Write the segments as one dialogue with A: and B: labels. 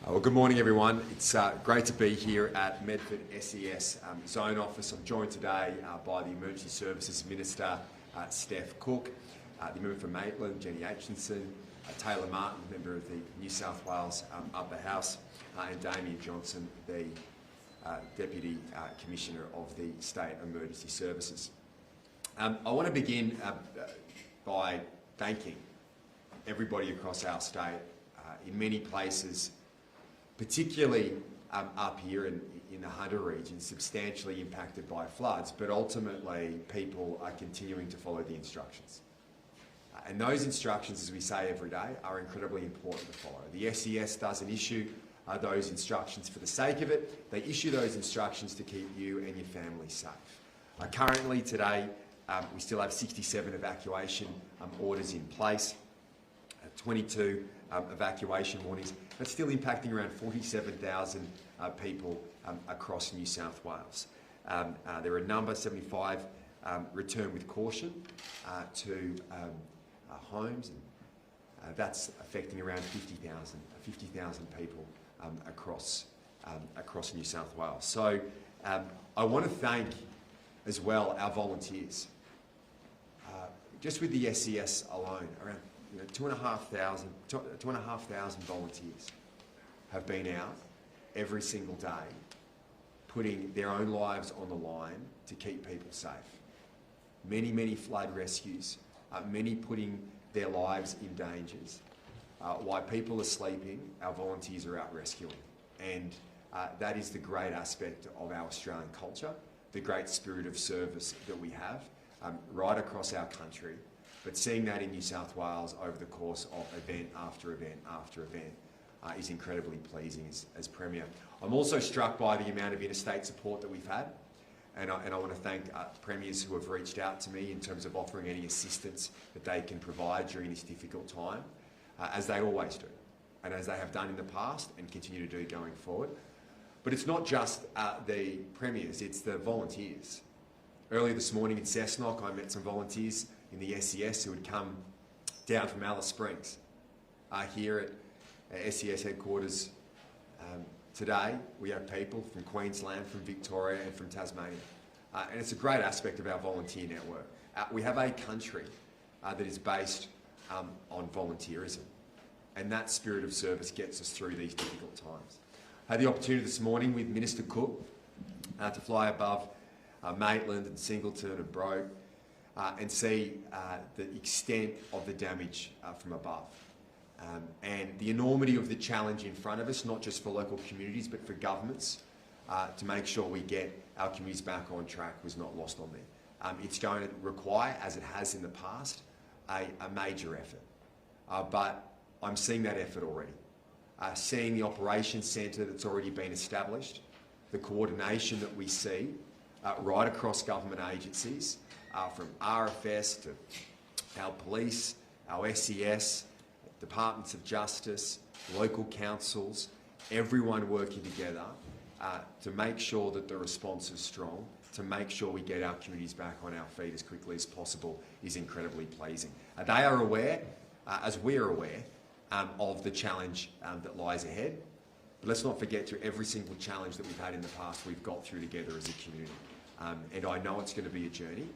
A: Well, good morning, everyone. It's great to be here at Medford SES Zone Office. I'm joined today by the Emergency Services Minister, Steph Cook, the member from Maitland, Jenny Aitchison, Taylor Martin, member of the New South Wales Upper House, and Damien Johnson, the Deputy Commissioner of the State Emergency Services. I want to begin by thanking everybody across our state. In many places, particularly up here in the Hunter region, substantially impacted by floods, but ultimately people are continuing to follow the instructions. And those instructions, as we say every day, are incredibly important to follow. The SES doesn't issue those instructions for the sake of it. They issue those instructions to keep you and your family safe. Currently today, we still have 67 evacuation orders in place, 22 evacuation warnings. That's still impacting around 47,000 people across New South Wales. There are a number, 75 return with caution to homes, and that's affecting around 50,000 people across New South Wales. So I want to thank as well our volunteers. Just with the SES alone, around 2,500 volunteers have been out every single day, putting their own lives on the line to keep people safe. Many flood rescues, many putting their lives in dangers. While people are sleeping, our volunteers are out rescuing. And that is the great aspect of our Australian culture, the great spirit of service that we have right across our country. But seeing that in New South Wales over the course of event after event after event is incredibly pleasing as Premier. I'm also struck by the amount of interstate support that we've had, and I want to thank Premiers who have reached out to me in terms of offering any assistance that they can provide during this difficult time, as they always do, and as they have done in the past and continue to do going forward. But it's not just the Premiers, it's the volunteers. Earlier this morning in Cessnock, I met some volunteers in the SES who had come down from Alice Springs here at SES headquarters. Today we have people from Queensland, from Victoria and from Tasmania, and it's a great aspect of our volunteer network. We have a country that is based on volunteerism, and that spirit of service gets us through these difficult times. I had the opportunity this morning with Minister Cook to fly above Maitland and Singleton and Broke and see the extent of the damage from above. And the enormity of the challenge in front of us, not just for local communities, but for governments, to make sure we get our communities back on track was not lost on them. It's going to require, as it has in the past, a major effort. But I'm seeing that effort already. Seeing the operations centre that's already been established, the coordination that we see right across government agencies, from RFS to our police, our SES, departments of justice, local councils, everyone working together to make sure that the response is strong, to make sure we get our communities back on our feet as quickly as possible is incredibly pleasing. They are aware, as we are aware, of the challenge that lies ahead. But let's not forget, through every single challenge that we've had in the past, we've got through together as a community. And I know it's going to be a journey,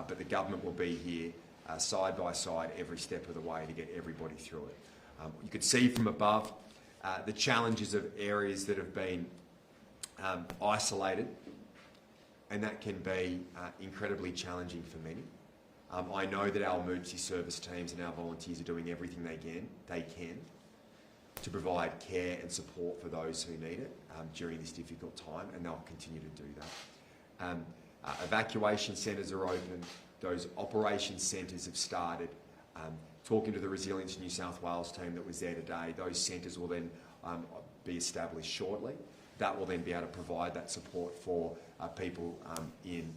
A: but the government will be here side by side every step of the way to get everybody through it. You could see from above the challenges of areas that have been isolated, and that can be incredibly challenging for many. I know that our emergency service teams and our volunteers are doing everything they can to provide care and support for those who need it during this difficult time, and they'll continue to do that. Evacuation centres are open, those operations centres have started. Talking to the Resilience New South Wales team that was there today, those centres will then be established shortly. That will then be able to provide that support for people in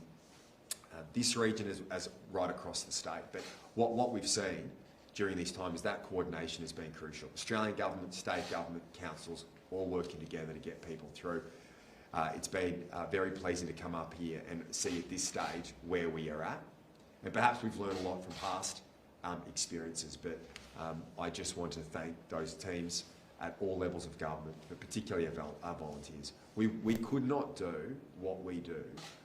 A: this region as right across the state. But what we've seen during this time is that coordination has been crucial. Australian government, state government, councils, all working together to get people through. It's been very pleasing to come up here and see at this stage where we are at. And perhaps we've learned a lot from past experiences, but I just want to thank those teams at all levels of government, but particularly our volunteers. We could not do what we do.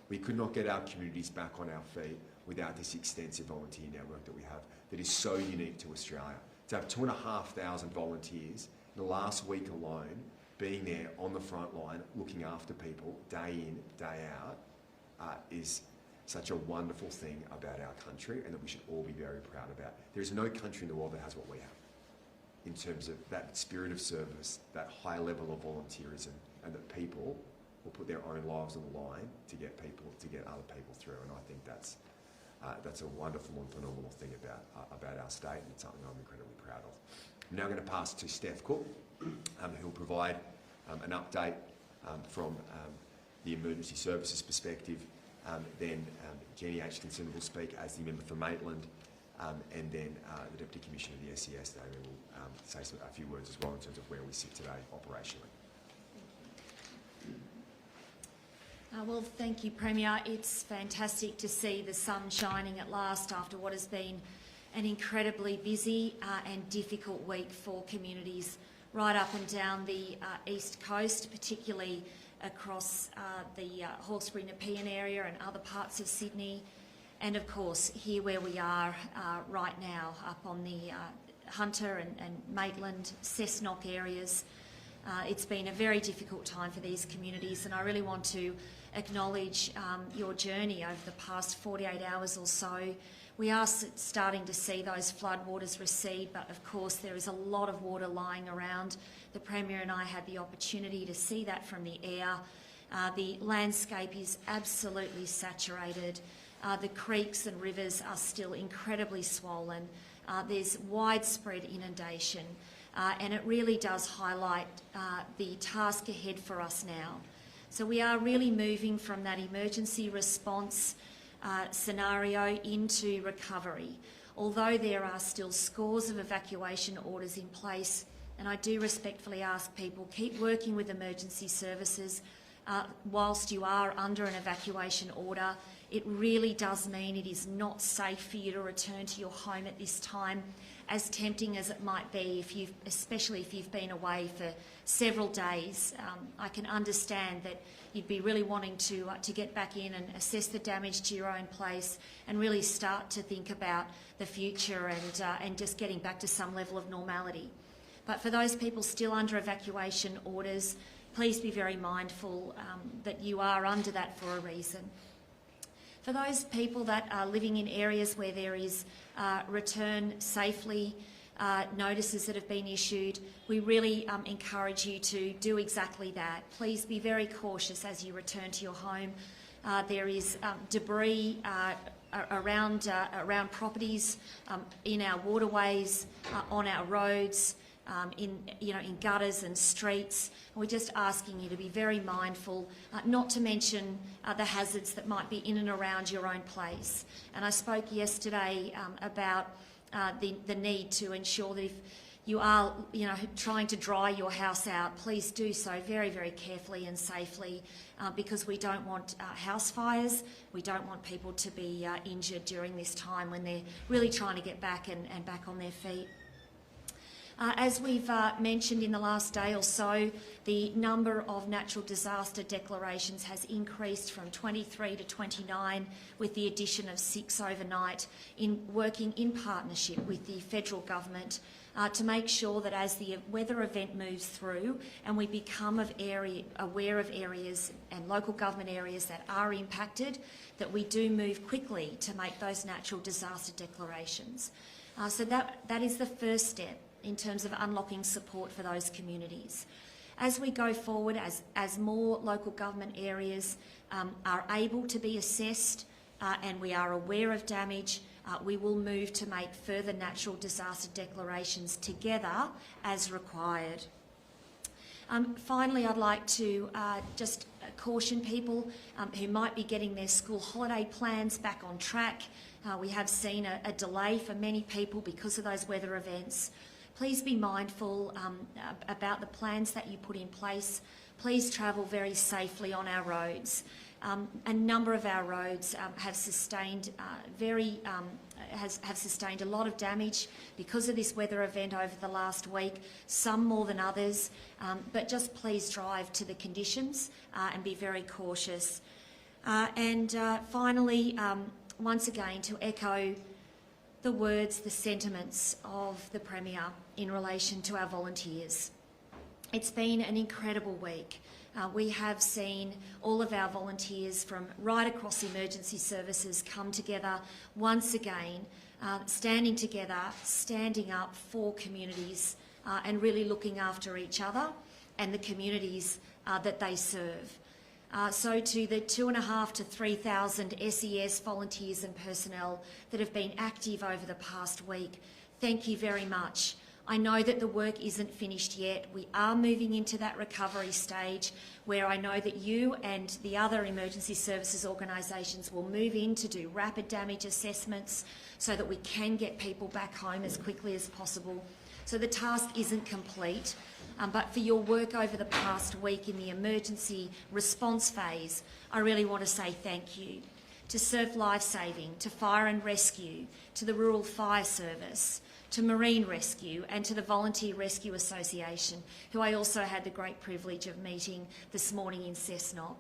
A: We could not get our communities back on our feet without this extensive volunteer network that we have that is so unique to Australia. To have 2,500 volunteers in the last week alone being there on the front line, looking after people day in, day out, is such a wonderful thing about our country, and that we should all be very proud about. There is no country in the world that has what we have in terms of that spirit of service, that high level of volunteerism, and that people will put their own lives on the line to get other people through. And I think that's a wonderful and phenomenal thing about our state, and it's something I'm incredibly proud of. I'm now going to pass to Steph Cook, who will provide an update from the emergency services perspective. Then Jenny Aitchison will speak as the member for Maitland, and then the Deputy Commissioner of the SES, David, will say a few words as well in terms of where we sit today operationally.
B: Well, thank you, Premier. It's fantastic to see the sun shining at last after what has been an incredibly busy and difficult week for communities right up and down the East Coast, particularly across the Hawkesbury-Nepean area and other parts of Sydney, and of course here where we are right now up on the Hunter and Maitland, Cessnock areas. It's been a very difficult time for these communities, and I really want to acknowledge your journey over the past 48 hours or so. We are starting to see those floodwaters recede, but of course there is a lot of water lying around. The Premier and I had the opportunity to see that from the air. The landscape is absolutely saturated. The creeks and rivers are still incredibly swollen. There's widespread inundation, and it really does highlight the task ahead for us now. So we are really moving from that emergency response scenario into recovery. Although there are still scores of evacuation orders in place, and I do respectfully ask people, keep working with emergency services whilst you are under an evacuation order. It really does mean it is not safe for you to return to your home at this time, as tempting as it might be, especially if you've been away for several days. I can understand that you'd be really wanting to get back in and assess the damage to your own place and really start to think about the future and just getting back to some level of normality. But for those people still under evacuation orders, please be very mindful that you are under that for a reason. For those people that are living in areas where there is return safely notices that have been issued, we really encourage you to do exactly that. Please be very cautious as you return to your home. There is debris around properties, in our waterways, on our roads, in gutters and streets. We're just asking you to be very mindful, not to mention the hazards that might be in and around your own place. And I spoke yesterday about the need to ensure that if you are trying to dry your house out, please do so very, very carefully and safely, because we don't want house fires. We don't want people to be injured during this time when they're really trying to get back and back on their feet. As we've mentioned in the last day or so, the number of natural disaster declarations has increased from 23 to 29, with the addition of 6 overnight, in working in partnership with the federal government to make sure that as the weather event moves through and we become aware of areas and local government areas that are impacted, that we do move quickly to make those natural disaster declarations. So that is the first step in terms of unlocking support for those communities. As we go forward, as more local government areas are able to be assessed and we are aware of damage, we will move to make further natural disaster declarations together as required. Finally, I'd like to just caution people who might be getting their school holiday plans back on track. We have seen a delay for many people because of those weather events. Please be mindful about the plans that you put in place. Please travel very safely on our roads. A number of our roads have sustained have sustained a lot of damage because of this weather event over the last week, some more than others, but just please drive to the conditions and be very cautious. Finally, once again, to echo the words, the sentiments of the Premier in relation to our volunteers. It's been an incredible week. We have seen all of our volunteers from right across emergency services come together once again, standing together, standing up for communities and really looking after each other and the communities that they serve. So to the 2,500 to 3,000 SES volunteers and personnel that have been active over the past week, thank you very much. I know that the work isn't finished yet. We are moving into that recovery stage where I know that you and the other emergency services organisations will move in to do rapid damage assessments so that we can get people back home as quickly as possible. So the task isn't complete, but for your work over the past week in the emergency response phase, I really want to say thank you. To Surf Lifesaving, to Fire and Rescue, to the Rural Fire Service, to Marine Rescue and to the Volunteer Rescue Association, who I also had the great privilege of meeting this morning in Cessnock.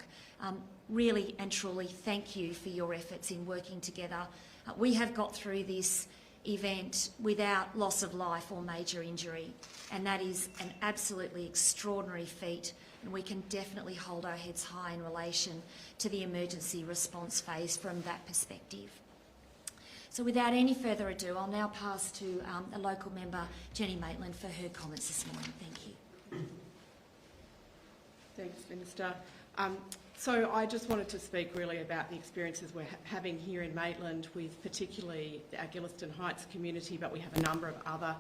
B: Really and truly thank you for your efforts in working together. We have got through this event without loss of life or major injury, and that is an absolutely extraordinary feat, and we can definitely hold our heads high in relation to the emergency response phase from that perspective. So without any further ado, I'll now pass to a local member, Jenny Maitland, for her comments this morning. Thank you.
C: Thanks, Minister. So I just wanted to speak really about the experiences we're having here in Maitland with particularly our Gilliston Heights community, but we have a number of other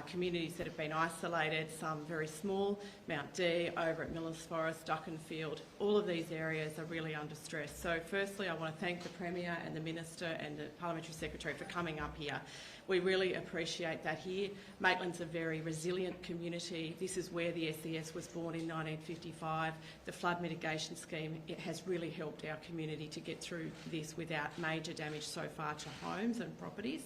C: communities that have been isolated, some very small, Mount D, over at Millers Forest, Duckenfield. All of these areas are really under stress. So firstly, I want to thank the Premier and the Minister and the Parliamentary Secretary for coming up here. We really appreciate that here. Maitland's a very resilient community. This is where the SES was born in 1955. The flood mitigation scheme, it has really helped our community to get through this without major damage so far to homes and properties.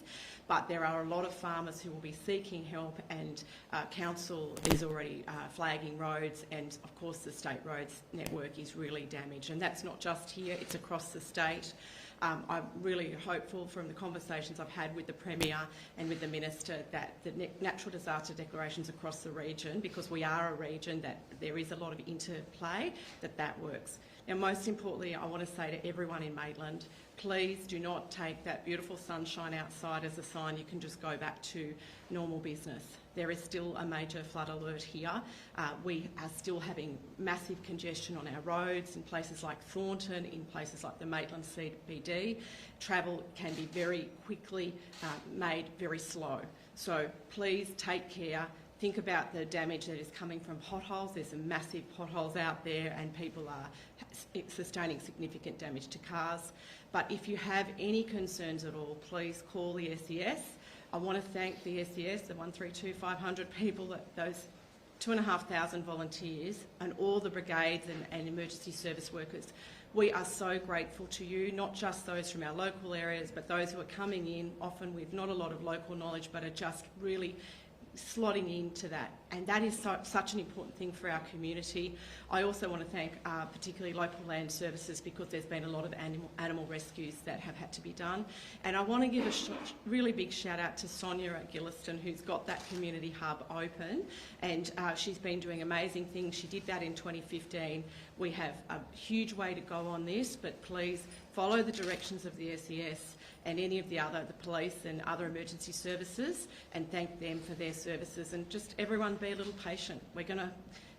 C: But there are a lot of farmers who will be seeking help, and Council is already flagging roads, and of course the state roads network is really damaged. And that's not just here, it's across the state. I'm really hopeful from the conversations I've had with the Premier and with the Minister that the natural disaster declarations across the region, because we are a region that there is a lot of interplay, that works. Now, most importantly, I want to say to everyone in Maitland, please do not take that beautiful sunshine outside as a sign you can just go back to normal business. There is still a major flood alert here. We are still having massive congestion on our roads in places like Thornton, in places like the Maitland CBD. Travel can be very quickly made very slow. So please take care. Think about the damage that is coming from potholes. There's some massive potholes out there and people are sustaining significant damage to cars. But if you have any concerns at all, please call the SES. I want to thank the SES, the 132 500 people, those 2,500 volunteers and all the brigades and emergency service workers. We are so grateful to you, not just those from our local areas, but those who are coming in, often with not a lot of local knowledge, but are just really slotting into that, and that is such an important thing for our community. I also want to thank particularly local land services, because there's been a lot of animal rescues that have had to be done, and I want to give a really big shout out to Sonia at Gilliston, who's got that community hub open, and she's been doing amazing things. She did that in 2015. We have a huge way to go on this, but please follow the directions of the SES and any of the police and other emergency services, and thank them for their services. And just everyone be a little patient. We're going to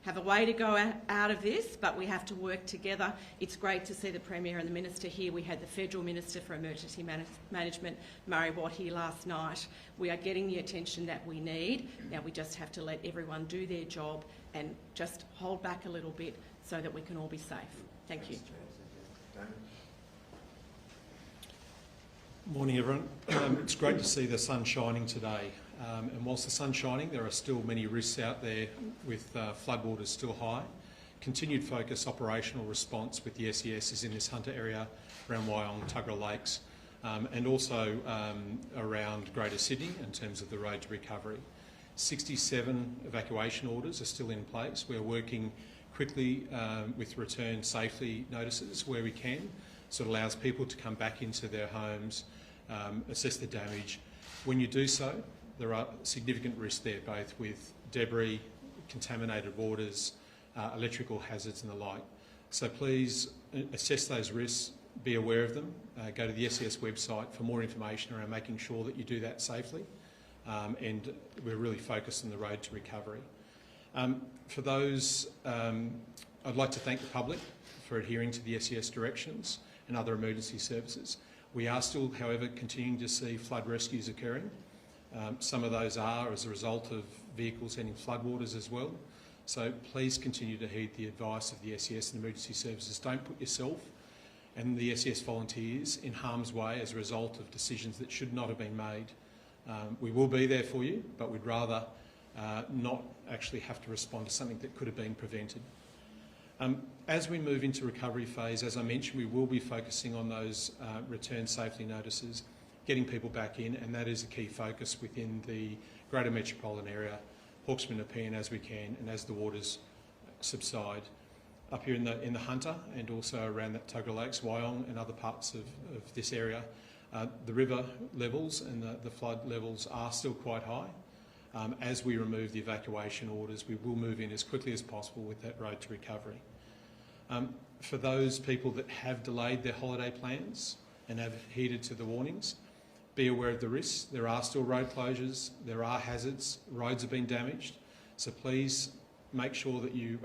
C: have a way to go out of this, but we have to work together. It's great to see the Premier and the Minister here. We had the Federal Minister for Emergency Management, Murray Watt, here last night. We are getting the attention that we need. Now we just have to let everyone do their job and just hold back a little bit so that we can all be safe. Thank you.
D: Morning, everyone. It's great to see the sun shining today. And whilst the sun's shining, there are still many risks out there with floodwaters still high. continued focus operational response with the SES is in this Hunter area around Wyong, Tuggerah Lakes, and also around Greater Sydney in terms of the road to recovery. 67 evacuation orders are still in place. We're working quickly with return safely notices where we can, so it allows people to come back into their homes, assess the damage. When you do so, there are significant risks there, both with debris, contaminated waters, electrical hazards and the like. So please assess those risks, be aware of them, go to the SES website for more information around making sure that you do that safely, and we're really focused on the road to recovery. For those, I'd like to thank the public for adhering to the SES directions and other emergency services. We are still, however, continuing to see flood rescues occurring. Some of those are as a result of vehicles heading floodwaters as well. So please continue to heed the advice of the SES and emergency services. Don't put yourself and the SES volunteers in harm's way as a result of decisions that should not have been made. We will be there for you, but we'd rather not actually have to respond to something that could have been prevented. As we move into recovery phase, as I mentioned, we will be focusing on those return safely notices, getting people back in, and that is a key focus within the greater metropolitan area, Hawkesbury and Nepean as we can, and as the waters subside. Up here in the Hunter and also around that Tuggerah Lakes, Wyong and other parts of this area, the river levels and the flood levels are still quite high. As we remove the evacuation orders, we will move in as quickly as possible with that road to recovery. For those people that have delayed their holiday plans and have heeded to the warnings, be aware of the risks. There are still road closures, there are hazards, roads have been damaged, so please make sure that you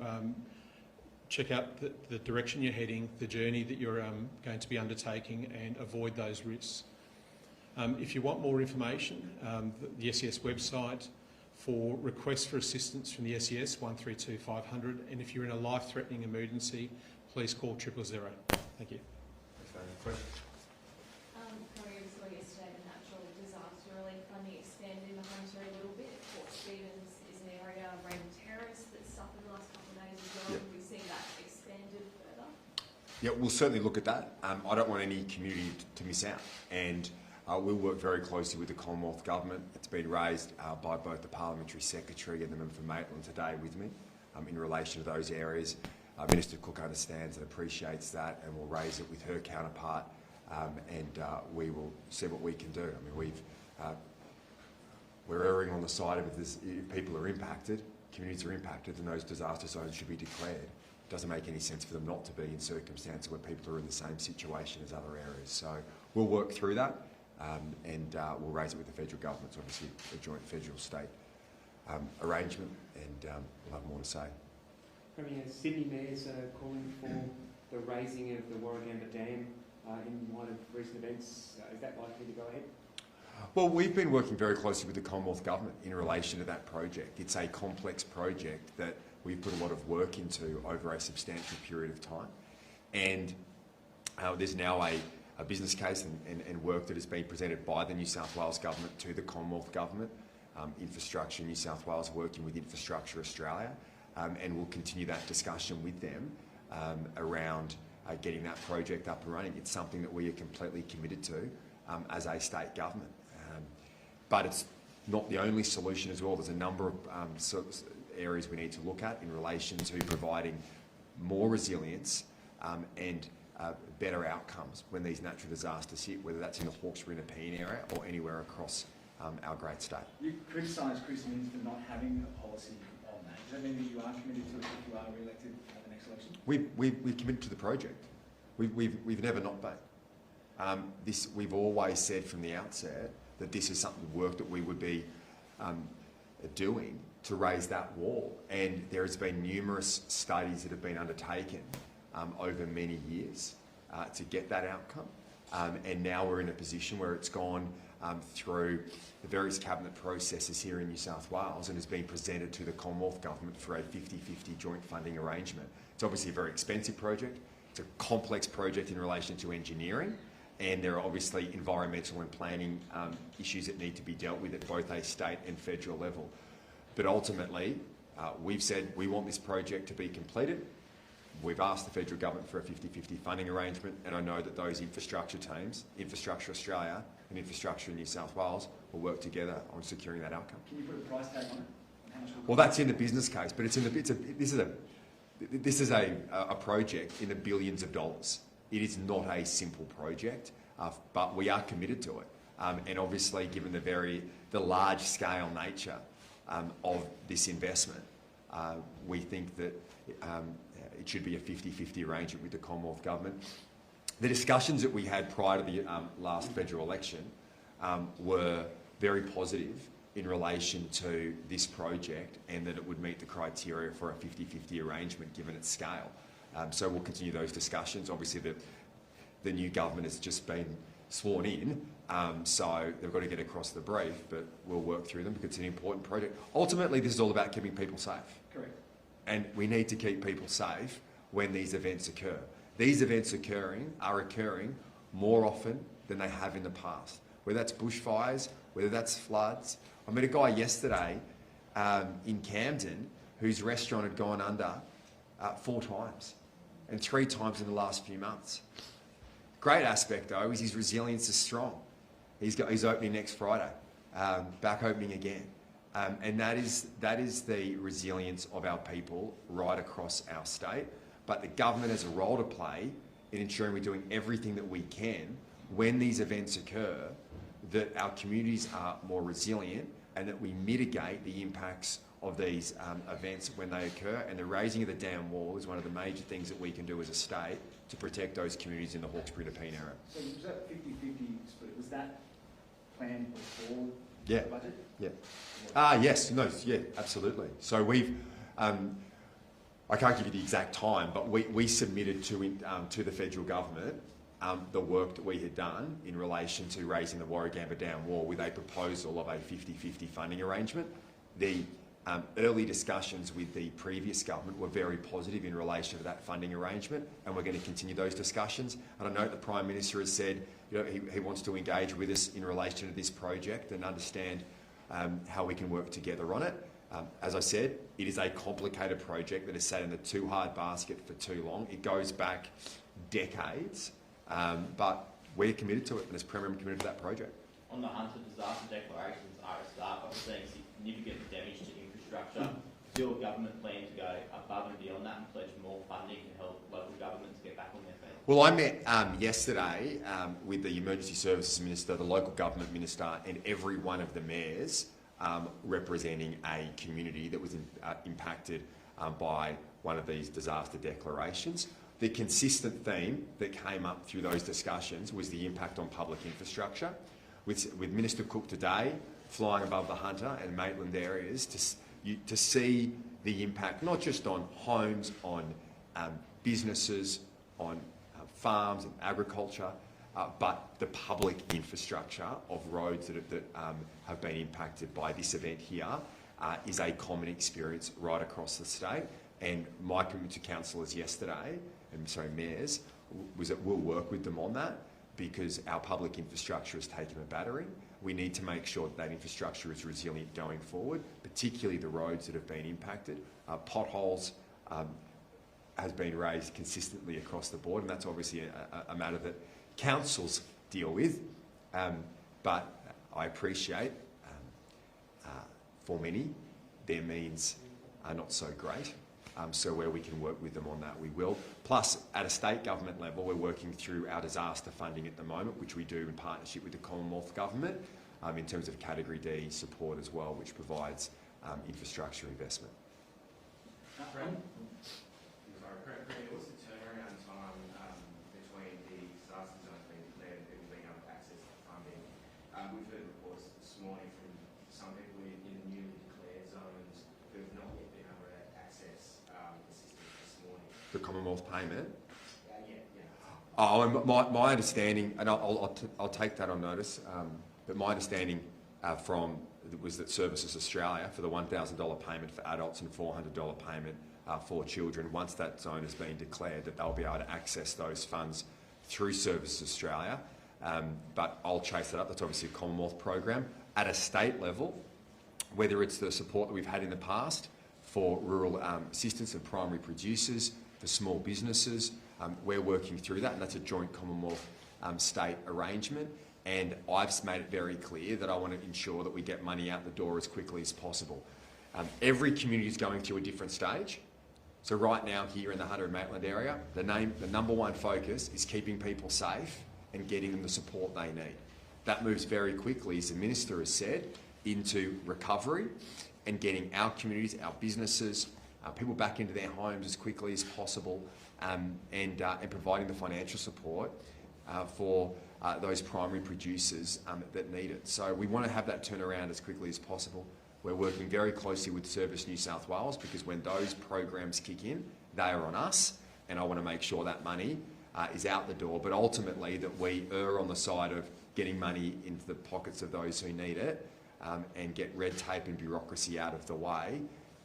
D: check out the direction you're heading, the journey that you're going to be undertaking, and avoid those risks. If you want more information, the SES website for requests for assistance from the SES, 132 500, and if you're in a life-threatening emergency, please call 000. Thank you.
E: Currently, we saw yesterday the natural disaster relief funding expanded in the Hunter a little bit. Port Stephens is an area, Raymond Terrace, that's suffered the last couple of days as well.
A: Yep.
E: Have we seen that expanded further?
A: Yeah, we'll certainly look at that. I don't want any community to miss out, and we'll work very closely with the Commonwealth Government. It's been raised by both the Parliamentary Secretary and the member for Maitland today with me in relation to those areas. Minister Cook understands and appreciates that, and will raise it with her counterpart, and we will see what we can do. I mean, we're erring on the side of this. If people are impacted, communities are impacted, and those disaster zones should be declared. It doesn't make any sense for them not to be in circumstances where people are in the same situation as other areas. So we'll work through that, and we'll raise it with the federal government. It's obviously a joint federal-state arrangement, and we'll have more to say.
F: Premier, Sydney mayors are calling for the raising of the Warragamba Dam in light of recent events. Is that likely to go ahead?
A: Well, we've been working very closely with the Commonwealth Government in relation to that project. It's a complex project that we've put a lot of work into over a substantial period of time. And there's now a business case and work that has been presented by the New South Wales Government to the Commonwealth Government. Infrastructure New South Wales working with Infrastructure Australia, and we'll continue that discussion with them around getting that project up and running. It's something that we are completely committed to as a state government. But it's not the only solution as well. There's a number of areas we need to look at in relation to providing more resilience and better outcomes when these natural disasters hit, whether that's in the Hawkesbury and Nepean area or anywhere across our great state.
G: You criticise Chris Minns for not having a policy on that. Does that mean that you are committed to it if you are re-elected at the next election?
A: We're committed to the project. We've never not been. We've always said from the outset that this is something work that we would be doing to raise that wall. And there has been numerous studies that have been undertaken over many years to get that outcome. And now we're in a position where it's gone through the various cabinet processes here in New South Wales and has been presented to the Commonwealth Government for a 50-50 joint funding arrangement. It's obviously a very expensive project. It's a complex project in relation to engineering, and there are obviously environmental and planning issues that need to be dealt with at both a state and federal level. But ultimately, we've said we want this project to be completed. we've asked the federal government for a 50-50 funding arrangement, and I know that those infrastructure teams, Infrastructure Australia and Infrastructure in New South Wales, will work together on securing that outcome.
G: Can you put a price tag on it? How much
A: Well, that's in the business case, but this is a project in the billions of dollars. It is not a simple project, but we are committed to it. And obviously, given the large scale nature of this investment, we think that it should be a 50-50 arrangement with the Commonwealth Government. The discussions that we had prior to the last federal election were very positive in relation to this project, and that it would meet the criteria for a 50-50 arrangement given its scale. So we'll continue those discussions. Obviously, the new government has just been sworn in, so they've got to get across the brief, but we'll work through them because it's an important project. Ultimately, this is all about keeping people safe.
G: Correct.
A: And we need to keep people safe when these events occur. These events are occurring more often than they have in the past, whether that's bushfires, whether that's floods. I met a guy yesterday in Camden whose restaurant had gone under 4 times, and 3 times in the last few months. Great aspect though is his resilience is strong. He's opening next Friday, back opening again. And that is the resilience of our people right across our state. But the government has a role to play in ensuring we're doing everything that we can when these events occur, that our communities are more resilient and that we mitigate the impacts of these events when they occur. And the raising of the dam wall is one of the major things that we can do as a state to protect those communities in the Hawkesbury to Peen area.
G: So was that 50-50 split, was that planned before
A: Yeah.
G: the budget?
A: Yeah. Yes. No. Yeah. Absolutely. So we've. I can't give you the exact time, but we submitted to the federal government the work that we had done in relation to raising the Warragamba Dam wall with a proposal of a 50-50 funding arrangement. The early discussions with the previous government were very positive in relation to that funding arrangement, and we're going to continue those discussions. And I know the Prime Minister has said, he wants to engage with us in relation to this project and understand how we can work together on it. As I said, it is a complicated project that has sat in the too hard basket for too long. It goes back decades, but we're committed to it, and as Premier, I'm committed to that project.
H: On the Hunter disaster declarations, RSR, I'm seeing significant damage to infrastructure. Does your government plan to go above and beyond that and pledge more funding to help local governments get back on their feet?
A: Well, I met yesterday with the Emergency Services Minister, the Local Government Minister, and every one of the mayors representing a community that was impacted by one of these disaster declarations. The consistent theme that came up through those discussions was the impact on public infrastructure. With Minister Cook today flying above the Hunter and Maitland areas to see the impact not just on homes, on businesses, on farms and agriculture, but the public infrastructure of roads that have been impacted by this event here is a common experience right across the state. And my commitment to councillors yesterday, mayors, was that we'll work with them on that, because our public infrastructure has taken a battering. We need to make sure that infrastructure is resilient going forward, particularly the roads that have been impacted. Potholes has been raised consistently across the board, and that's obviously a matter that councils deal with. But I appreciate for many, their means are not so great. So where we can work with them on that, we will. Plus, at a state government level, we're working through our disaster funding at the moment, which we do in partnership with the Commonwealth Government, in terms of Category D support as well, which provides infrastructure investment.
I: What's the turnaround time between the disaster zones being declared and people being able to access the funding? We've heard reports this morning from some people in the newly declared zones who have not yet been able to access assistance this morning.
A: The Commonwealth payment?
I: Yeah.
A: Oh, and my understanding, and I'll take that on notice, but my understanding was that Services Australia, for the $1,000 payment for adults and $400 payment for children, once that zone has been declared, that they'll be able to access those funds through Services Australia. But I'll chase that up. That's obviously a Commonwealth program. At a state level, whether it's the support that we've had in the past for rural assistance and primary producers, for small businesses. We're working through that, and that's a joint Commonwealth state arrangement. And I've made it very clear that I want to ensure that we get money out the door as quickly as possible. Every community is going through a different stage. So right now here in the Hunter and Maitland area, the number one focus is keeping people safe and getting them the support they need. That moves very quickly, as the Minister has said, into recovery and getting our communities, our businesses, people back into their homes as quickly as possible, and providing the financial support for those primary producers that need it. So we want to have that turnaround as quickly as possible. We're working very closely with Service New South Wales, because when those programs kick in, they are on us, and I want to make sure that money is out the door, but ultimately that we err on the side of getting money into the pockets of those who need it, and get red tape and bureaucracy out of the way,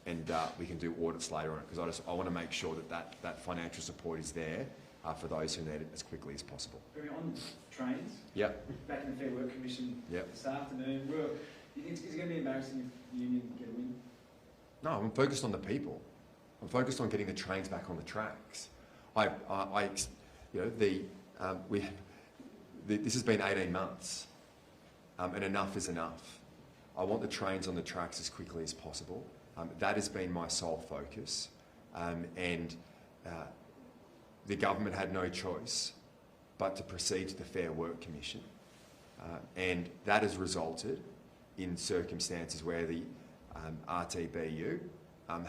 A: and we can do audits later on it, because I want to make sure that financial support is there for those who need it as quickly as possible.
G: On trains,
A: Yep.
G: back in the Fair Work Commission
A: Yep.
G: this afternoon, is it going to be embarrassing if the union get a win?
A: No, I'm focused on the people. I'm focused on getting the trains back on the tracks. This has been 18 months, and enough is enough. I want the trains on the tracks as quickly as possible. That has been my sole focus, and the government had no choice but to proceed to the Fair Work Commission, and that has resulted in circumstances where the RTBU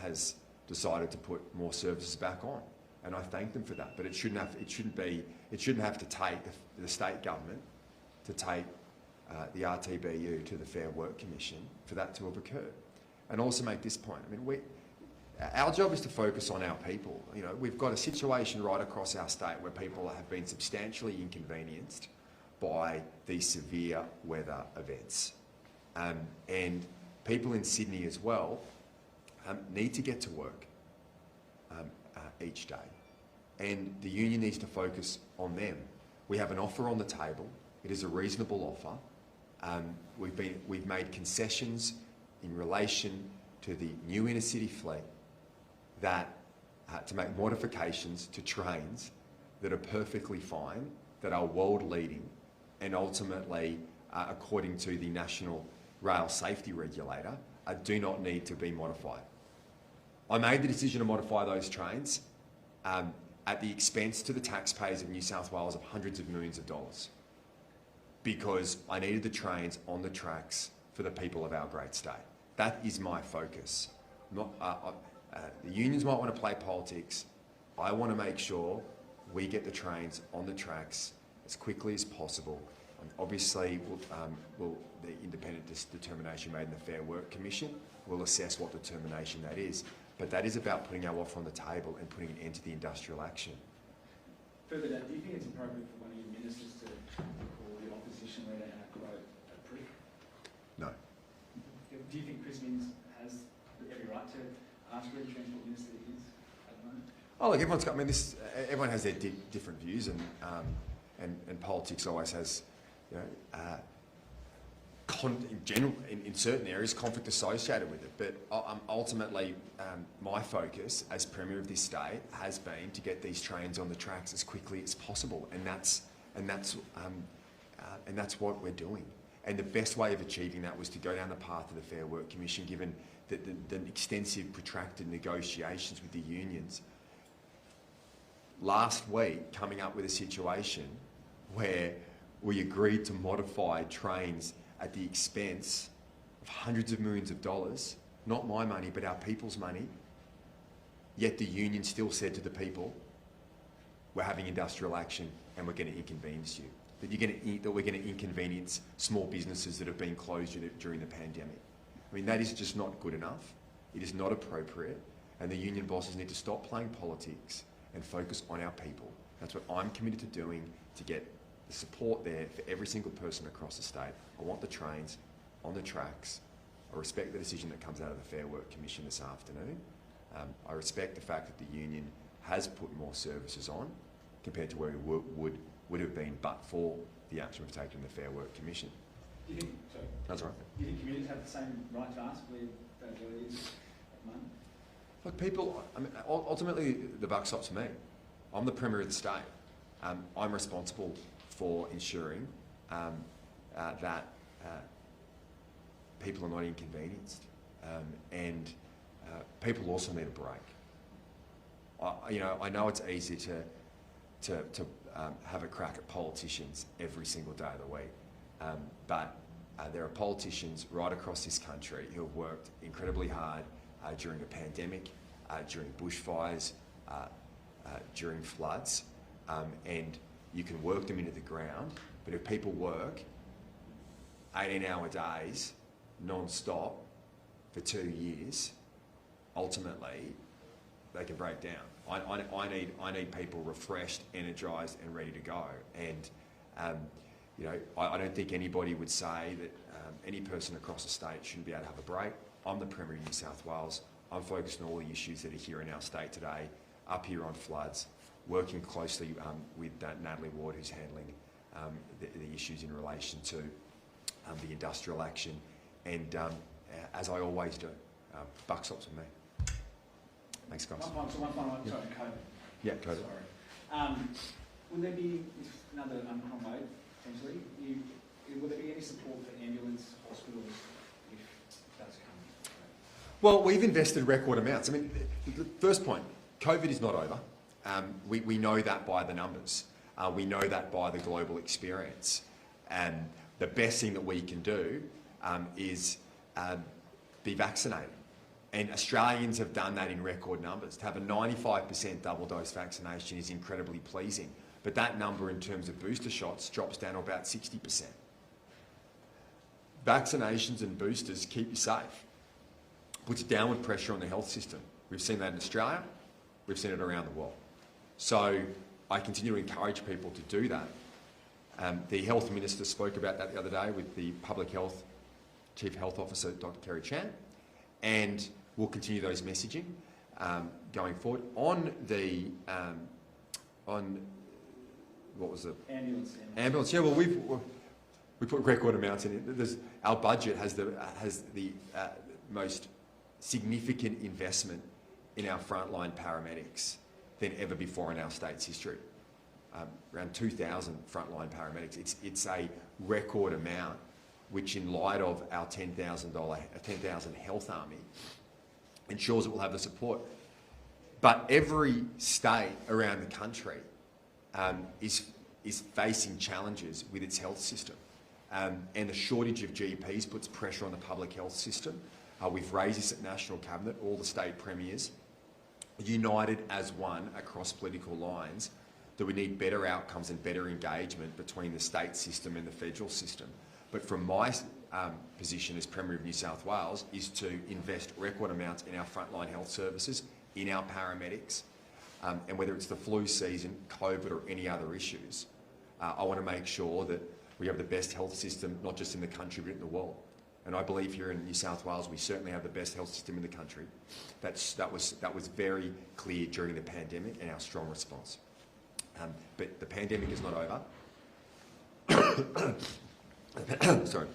A: has decided to put more services back on, and I thank them for that. But it shouldn't have to take the state government to take the RTBU to the Fair Work Commission for that to have occurred. And also make this point. I mean, our job is to focus on our people. You know, we've got a situation right across our state where people have been substantially inconvenienced by these severe weather events, and people in Sydney as well need to get to work each day, and the union needs to focus on them. We have an offer on the table. It is a reasonable offer. We've made concessions in relation to the new inner city fleet that to make modifications to trains that are perfectly fine, that are world leading, and ultimately, according to the National Rail Safety Regulator, do not need to be modified. I made the decision to modify those trains at the expense to the taxpayers of New South Wales of hundreds of millions of dollars, because I needed the trains on the tracks for the people of our great state. That is my focus. The unions might want to play politics. I want to make sure we get the trains on the tracks as quickly as possible. And obviously, the independent determination made in the Fair Work Commission will assess what determination that is. But that is about putting our offer on the table and putting an end to the industrial action.
G: Further down, do you think it's appropriate for one of your ministers to call the opposition leader, and I quote, a prick?
A: No.
G: Do you think Chris Minns has every right to ask where the Transport Minister is at the moment?
A: Oh, look, everyone has their different views, and politics always has, in certain areas, conflict associated with it. But ultimately, my focus as Premier of this state has been to get these trains on the tracks as quickly as possible, and that's what we're doing. And the best way of achieving that was to go down the path of the Fair Work Commission, given the extensive, protracted negotiations with the unions. Last week, coming up with a situation where we agreed to modify trains at the expense of hundreds of millions of dollars, not my money, but our people's money, yet the union still said to the people, we're having industrial action and we're going to inconvenience you. That we're going to inconvenience small businesses that have been closed during the pandemic. I mean, that is just not good enough. It is not appropriate, and the union bosses need to stop playing politics and focus on our people. That's what I'm committed to doing, to get the support there for every single person across the state. I want the trains on the tracks. I respect the decision that comes out of the Fair Work Commission this afternoon. I respect the fact that the union has put more services on compared to where we would have been but for the action we've taken in the Fair Work Commission.
G: Do you think, sorry,
A: That's right.
G: do you think communities have the same right to ask where that is at the moment?
A: Look, people, I mean, ultimately the buck stops with me. I'm the Premier of the state. I'm responsible for ensuring that people are not inconvenienced, and people also need a break. I know it's easy to have a crack at politicians every single day of the week, but there are politicians right across this country who have worked incredibly hard during a pandemic, during bushfires, during floods, and you can work them into the ground, but if people work 18-hour days non-stop for 2 years, ultimately they can break down. I need people refreshed, energised and ready to go, and I don't think anybody would say that any person across the state shouldn't be able to have a break. I'm the Premier of New South Wales. I'm focused on all the issues that are here in our state today, up here on floods, working closely with Natalie Ward, who's handling the issues in relation to the industrial action, and as I always do, buck stops with me. Thanks, guys.
G: One final one, sorry, COVID.
A: Yeah, COVID.
G: Sorry. Will there be another Omicron wave, potentially? Will there be any support for ambulance hospitals if it does come?
A: Well, we've invested record amounts. I mean, the first point, COVID is not over. We know that by the numbers. We know that by the global experience. And the best thing that we can do is be vaccinated. And Australians have done that in record numbers. To have a 95% double dose vaccination is incredibly pleasing. But that number in terms of booster shots drops down to about 60%. Vaccinations and boosters keep you safe. Puts downward pressure on the health system. We've seen that in Australia. We've seen it around the world. So I continue to encourage people to do that. The Health Minister spoke about that the other day with the Public Health Chief Health Officer, Dr. Kerry Chan, and we'll continue those messaging going forward. On the what was the ambulance? Yeah, well, we put record amounts in it. Our budget has the most significant investment in our frontline paramedics than ever before in our state's history. Around 2,000 frontline paramedics. It's a record amount, which in light of our $10,000 health army ensures that we'll have the support. But every state around the country is facing challenges with its health system. And the shortage of GPs puts pressure on the public health system. We've raised this at National Cabinet, all the state premiers, united as one across political lines, that we need better outcomes and better engagement between the state system and the federal system. But from my position as Premier of New South Wales is to invest record amounts in our frontline health services, in our paramedics, and whether it's the flu season, COVID or any other issues, I want to make sure that we have the best health system, not just in the country but in the world. And I believe here in New South Wales we certainly have the best health system in the country. That was very clear during the pandemic and our strong response. But the pandemic is not over. Sorry.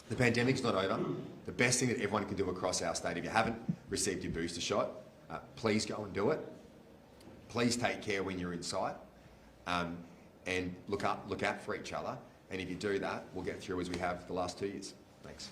A: The pandemic's not over. The best thing that everyone can do across our state, if you haven't received your booster shot, please go and do it. Please take care when you're inside, and look out for each other. And if you do that, we'll get through as we have the last 2 years. Thanks.